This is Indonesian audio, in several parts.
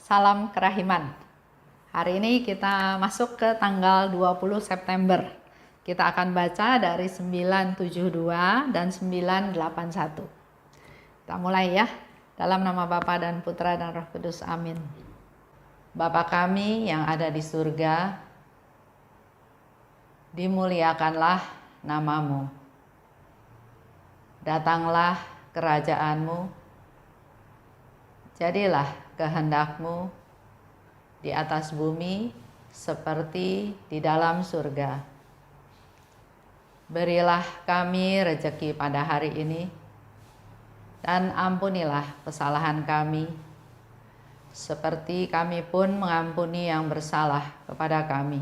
Salam kerahiman. Hari ini kita masuk ke tanggal 20 September. Kita akan baca dari 972 dan 981. Kita mulai ya. Dalam nama Bapa dan Putra dan Roh Kudus. Amin. Bapa kami yang ada di surga, dimuliakanlah namamu. Datanglah kerajaanmu. Jadilah kehendakmu di atas bumi seperti di dalam surga. Berilah kami rejeki pada hari ini, dan ampunilah kesalahan kami, seperti kami pun mengampuni yang bersalah kepada kami.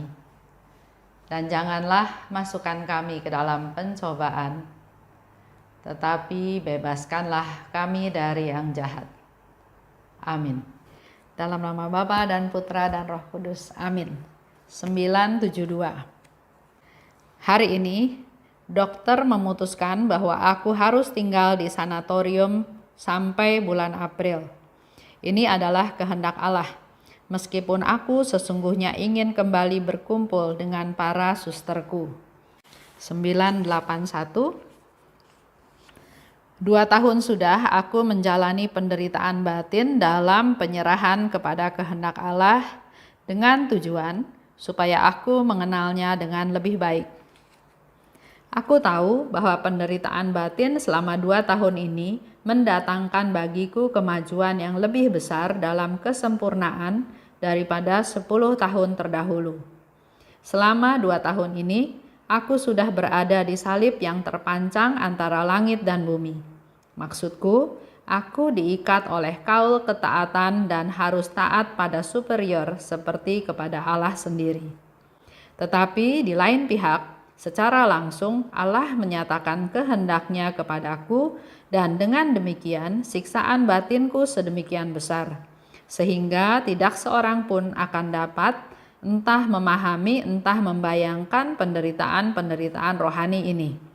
Dan janganlah masukkan kami ke dalam pencobaan, tetapi bebaskanlah kami dari yang jahat. Amin. Dalam nama Bapa dan Putra dan Roh Kudus. Amin. 972. Hari ini, dokter memutuskan bahwa aku harus tinggal di sanatorium sampai bulan April. Ini adalah kehendak Allah, meskipun aku sesungguhnya ingin kembali berkumpul dengan para susterku. 981. 2 tahun sudah aku menjalani penderitaan batin dalam penyerahan kepada kehendak Allah dengan tujuan supaya aku mengenalnya dengan lebih baik. Aku tahu bahwa penderitaan batin selama 2 tahun ini mendatangkan bagiku kemajuan yang lebih besar dalam kesempurnaan daripada 10 tahun terdahulu. Selama 2 tahun ini, aku sudah berada di salib yang terpancang antara langit dan bumi. Maksudku, aku diikat oleh kaul ketaatan dan harus taat pada superior seperti kepada Allah sendiri. Tetapi di lain pihak, secara langsung Allah menyatakan kehendaknya kepadaku, dan dengan demikian siksaan batinku sedemikian besar, sehingga tidak seorang pun akan dapat entah memahami, entah membayangkan penderitaan-penderitaan rohani ini.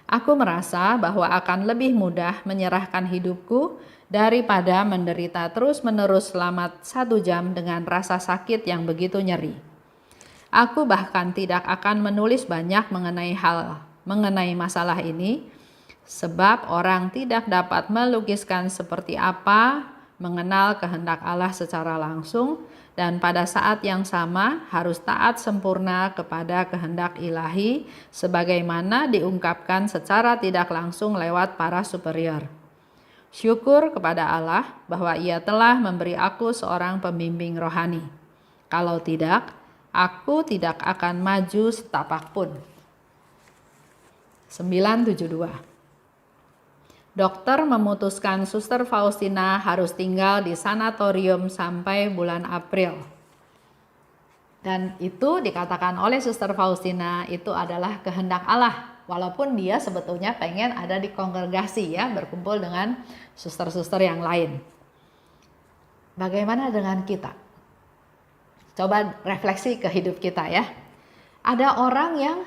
Aku merasa bahwa akan lebih mudah menyerahkan hidupku daripada menderita terus-menerus selama 1 jam dengan rasa sakit yang begitu nyeri. Aku bahkan tidak akan menulis banyak mengenai masalah ini, sebab orang tidak dapat melukiskan seperti apa mengenal kehendak Allah secara langsung, dan pada saat yang sama harus taat sempurna kepada kehendak ilahi sebagaimana diungkapkan secara tidak langsung lewat para superior. Syukur kepada Allah bahwa Ia telah memberi aku seorang pembimbing rohani. Kalau tidak, aku tidak akan maju setapak pun. 972. Dokter memutuskan Suster Faustina harus tinggal di sanatorium sampai bulan April. Dan itu dikatakan oleh Suster Faustina itu adalah kehendak Allah. Walaupun dia sebetulnya pengen ada di kongregasi ya, berkumpul dengan suster-suster yang lain. Bagaimana dengan kita? Coba refleksi ke hidup kita ya. Ada orang yang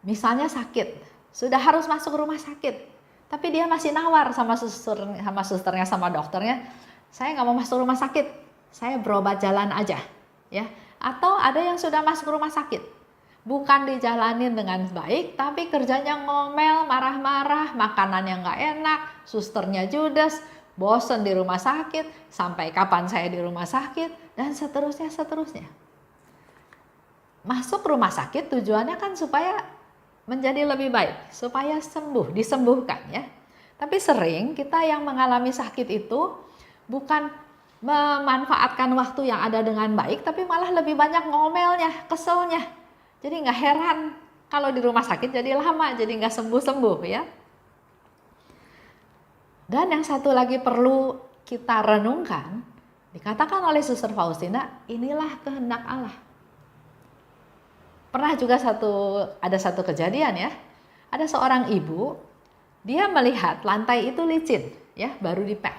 misalnya sakit, sudah harus masuk rumah sakit. Tapi dia masih nawar sama susternya, sama dokternya, saya nggak mau masuk rumah sakit, saya berobat jalan aja, ya. Atau ada yang sudah masuk rumah sakit, bukan dijalanin dengan baik, tapi kerjanya ngomel, marah-marah, makanannya nggak enak, susternya judes, bosen di rumah sakit, sampai kapan saya di rumah sakit, dan seterusnya. Masuk rumah sakit tujuannya kan supaya menjadi lebih baik, supaya disembuhkan ya. Tapi sering kita yang mengalami sakit itu bukan memanfaatkan waktu yang ada dengan baik, tapi malah lebih banyak ngomelnya, keselnya. Jadi nggak heran kalau di rumah sakit jadi lama, jadi nggak sembuh-sembuh ya. Dan yang satu lagi perlu kita renungkan, dikatakan oleh Suster Faustina, inilah kehendak Allah. Pernah juga ada satu kejadian ya, ada seorang ibu, dia melihat lantai itu licin ya, baru dipel,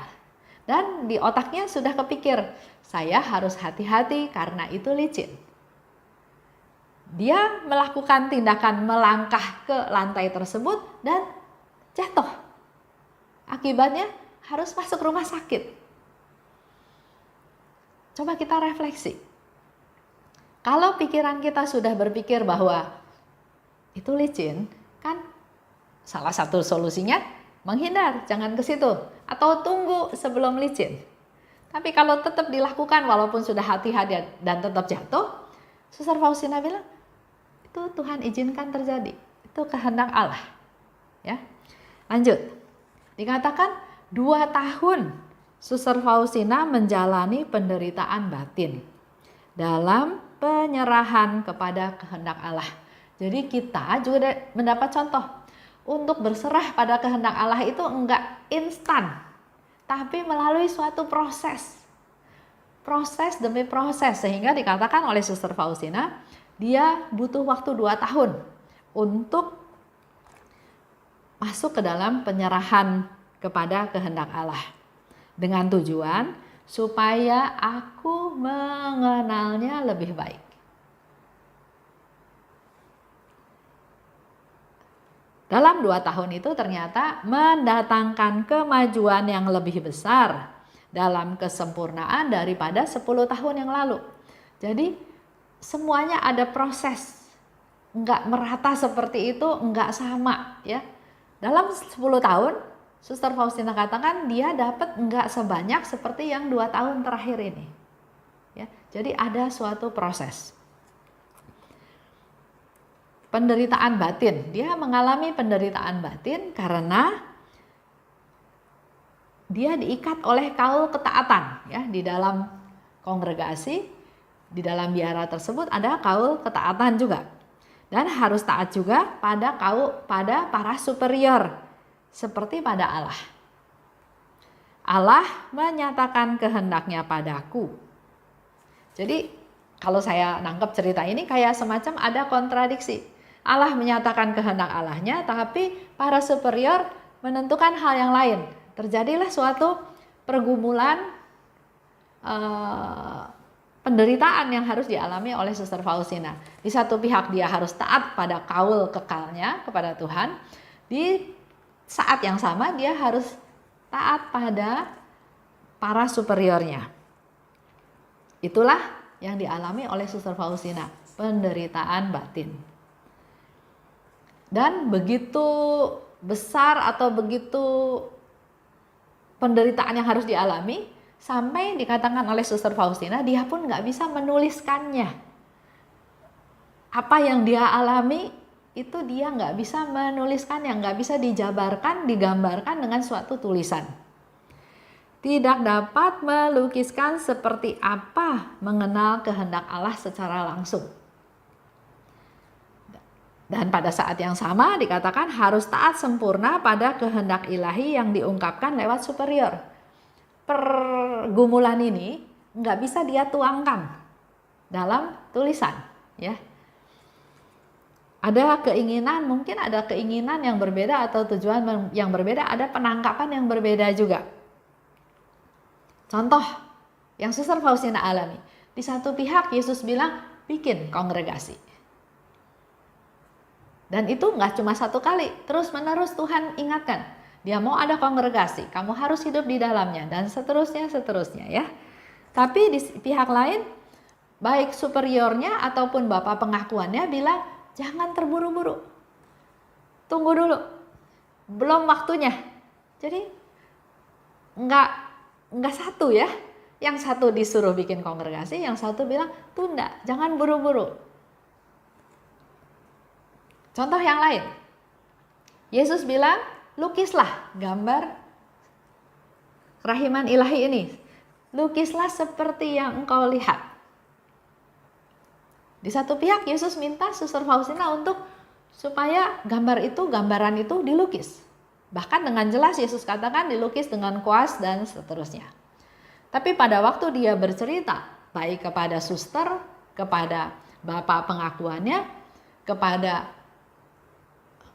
dan di otaknya sudah kepikir, saya harus hati-hati karena itu licin. Dia melakukan tindakan melangkah ke lantai tersebut dan jatuh. Akibatnya harus masuk rumah sakit. Coba kita refleksi. Kalau pikiran kita sudah berpikir bahwa itu licin, kan salah satu solusinya menghindar, jangan ke situ. Atau tunggu sebelum licin. Tapi kalau tetap dilakukan walaupun sudah hati-hati dan tetap jatuh, Suster Faustina bilang, itu Tuhan izinkan terjadi. Itu kehendak Allah. Ya. Lanjut. Dikatakan 2 tahun Suster Faustina menjalani penderitaan batin dalam penyerahan kepada kehendak Allah. Jadi kita juga mendapat contoh. Untuk berserah pada kehendak Allah itu enggak instan, tapi melalui suatu proses. Proses demi proses, sehingga dikatakan oleh Suster Faustina, dia butuh waktu 2 tahun untuk masuk ke dalam penyerahan kepada kehendak Allah. Dengan tujuan supaya aku mengenalnya lebih baik. Dalam 2 tahun itu ternyata mendatangkan kemajuan yang lebih besar dalam kesempurnaan daripada 10 tahun yang lalu. Jadi semuanya ada proses, enggak merata seperti itu, enggak sama ya. Dalam 10 tahun, Suster Faustina katakan dia dapat enggak sebanyak seperti yang 2 tahun terakhir ini. Ya, jadi ada suatu proses. Penderitaan batin, dia mengalami penderitaan batin karena dia diikat oleh kaul ketaatan ya. Di dalam kongregasi, di dalam biara tersebut ada kaul ketaatan juga, dan harus taat juga pada para superior seperti pada Allah. Allah menyatakan kehendaknya padaku. Jadi kalau saya nangkep cerita ini kayak semacam ada kontradiksi. Allah menyatakan kehendak Allahnya, tapi para superior menentukan hal yang lain. Terjadilah suatu pergumulan penderitaan yang harus dialami oleh Suster Faustina. Di satu pihak dia harus taat pada kaul kekalnya kepada Tuhan. Di saat yang sama dia harus taat pada para superiornya. Itulah yang dialami oleh Suster Faustina, penderitaan batin. Dan begitu besar atau begitu penderitaan yang harus dialami, sampai dikatakan oleh Suster Faustina, dia pun nggak bisa menuliskannya. Apa yang dia alami, itu dia nggak bisa menuliskannya, nggak bisa dijabarkan, digambarkan dengan suatu tulisan. Tidak dapat melukiskan seperti apa mengenal kehendak Allah secara langsung. Dan pada saat yang sama dikatakan harus taat sempurna pada kehendak ilahi yang diungkapkan lewat superior. Pergumulan ini nggak bisa dia tuangkan dalam tulisan, ya. Ada keinginan, mungkin ada keinginan yang berbeda atau tujuan yang berbeda, ada penangkapan yang berbeda juga. Contoh yang Suster Faustina alami, di satu pihak Yesus bilang bikin kongregasi. Dan itu nggak cuma satu kali, terus menerus Tuhan ingatkan. Dia mau ada kongregasi, kamu harus hidup di dalamnya, dan seterusnya ya. Tapi di pihak lain, baik superiornya ataupun bapak pengakuannya bilang, jangan terburu-buru, tunggu dulu, belum waktunya. Jadi nggak satu ya, yang satu disuruh bikin kongregasi, yang satu bilang tunda, jangan buru-buru. Contoh yang lain, Yesus bilang, lukislah gambar kerahiman ilahi ini. Lukislah seperti yang engkau lihat. Di satu pihak Yesus minta Suster Faustina untuk supaya gambaran itu dilukis. Bahkan dengan jelas Yesus katakan dilukis dengan kuas dan seterusnya. Tapi pada waktu dia bercerita, baik kepada suster, kepada bapak pengakuannya, kepada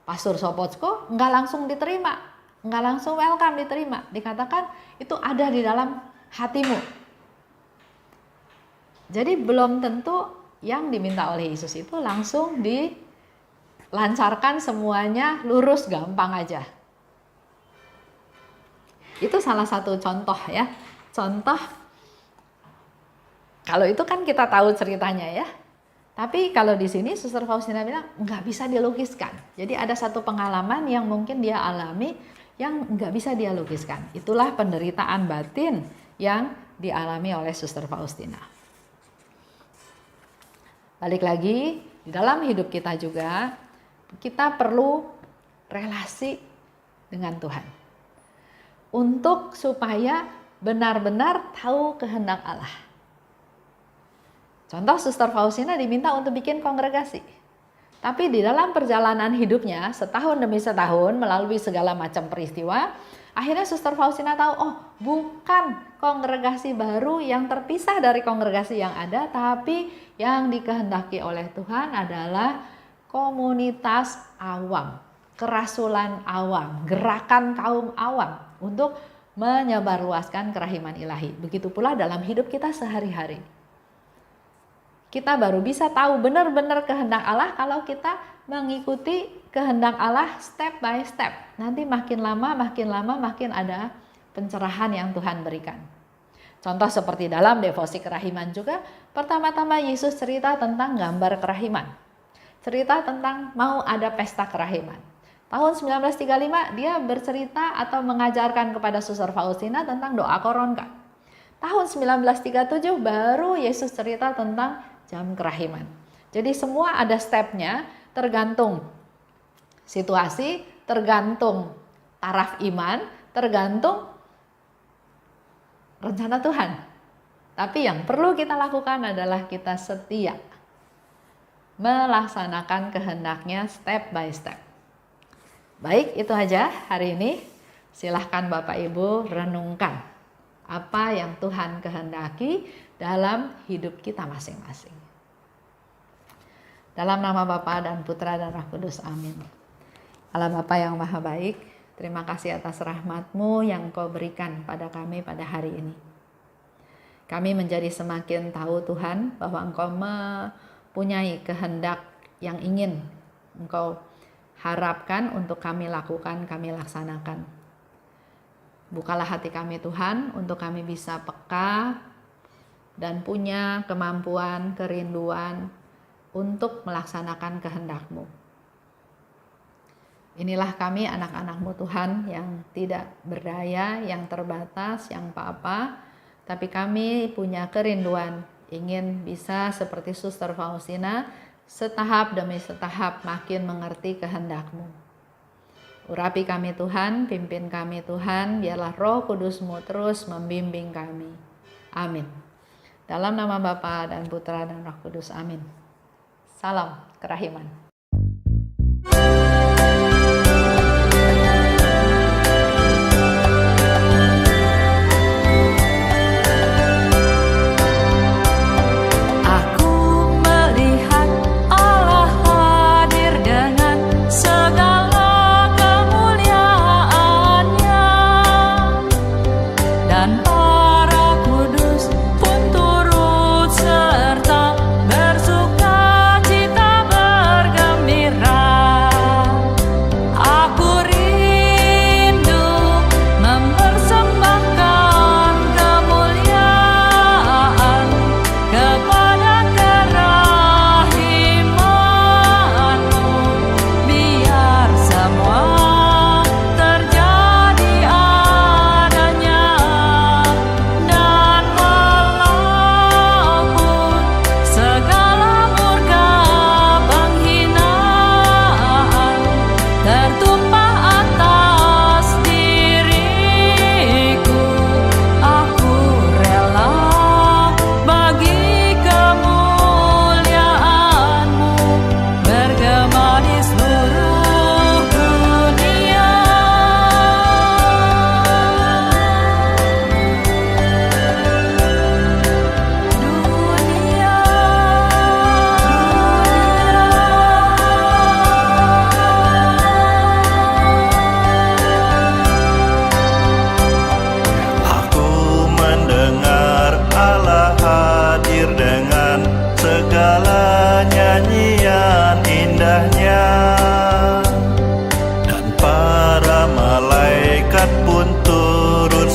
Pastor Sopotsko, nggak langsung diterima, nggak langsung welcome diterima. Dikatakan itu ada di dalam hatimu. Jadi belum tentu yang diminta oleh Yesus itu langsung dilancarkan semuanya lurus gampang aja. Itu salah satu contoh ya, contoh Kalau itu kan kita tahu ceritanya ya. Tapi kalau di sini Suster Faustina bilang nggak bisa dilukiskan. Jadi ada satu pengalaman yang mungkin dia alami yang nggak bisa dia lukiskan. Itulah penderitaan batin yang dialami oleh Suster Faustina. Balik lagi, di dalam hidup kita juga, kita perlu relasi dengan Tuhan. Untuk supaya benar-benar tahu kehendak Allah. Contoh Suster Faustina diminta untuk bikin kongregasi. Tapi di dalam perjalanan hidupnya, setahun demi setahun melalui segala macam peristiwa, akhirnya Suster Faustina tahu, oh bukan kongregasi baru yang terpisah dari kongregasi yang ada, tapi yang dikehendaki oleh Tuhan adalah komunitas awam, kerasulan awam, gerakan kaum awam untuk menyebarluaskan kerahiman ilahi. Begitu pula dalam hidup kita sehari-hari. Kita baru bisa tahu benar-benar kehendak Allah kalau kita mengikuti kehendak Allah step by step. Nanti makin lama makin ada pencerahan yang Tuhan berikan. Contoh seperti dalam devosi kerahiman juga, pertama-tama Yesus cerita tentang gambar kerahiman. Cerita tentang mau ada pesta kerahiman. Tahun 1935 dia bercerita atau mengajarkan kepada Suster Faustina tentang doa koronka. Tahun 1937 baru Yesus cerita tentang jam kerahiman. Jadi semua ada stepnya, tergantung situasi, tergantung taraf iman, tergantung rencana Tuhan. Tapi yang perlu kita lakukan adalah kita setia melaksanakan kehendaknya step by step. Baik, itu aja hari ini. Silahkan Bapak Ibu renungkan apa yang Tuhan kehendaki dalam hidup kita masing-masing. Dalam nama Bapa dan Putra dan Roh Kudus, amin. Allah Bapa yang Maha Baik, terima kasih atas rahmat-Mu yang Engkau berikan pada kami pada hari ini. Kami menjadi semakin tahu Tuhan bahwa Engkau mempunyai kehendak yang ingin Engkau harapkan untuk kami lakukan, kami laksanakan. Bukalah hati kami Tuhan untuk kami bisa peka dan punya kemampuan, kerinduan untuk melaksanakan kehendak-Mu. Inilah kami anak-anak-Mu Tuhan yang tidak berdaya, yang terbatas, yang apa-apa, tapi kami punya kerinduan ingin bisa seperti Suster Faustina, setahap demi setahap makin mengerti kehendak-Mu. Urapi kami Tuhan, pimpin kami Tuhan, biarlah Roh Kudus-Mu terus membimbing kami. Amin. Dalam nama Bapa dan Putra dan Roh Kudus, amin. Salam kerahiman.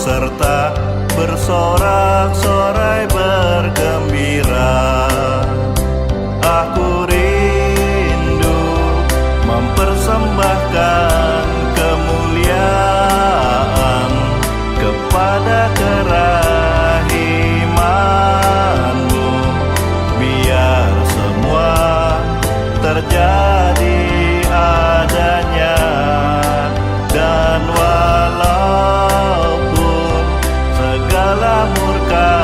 serta bersorak-sorai bergembira. surga.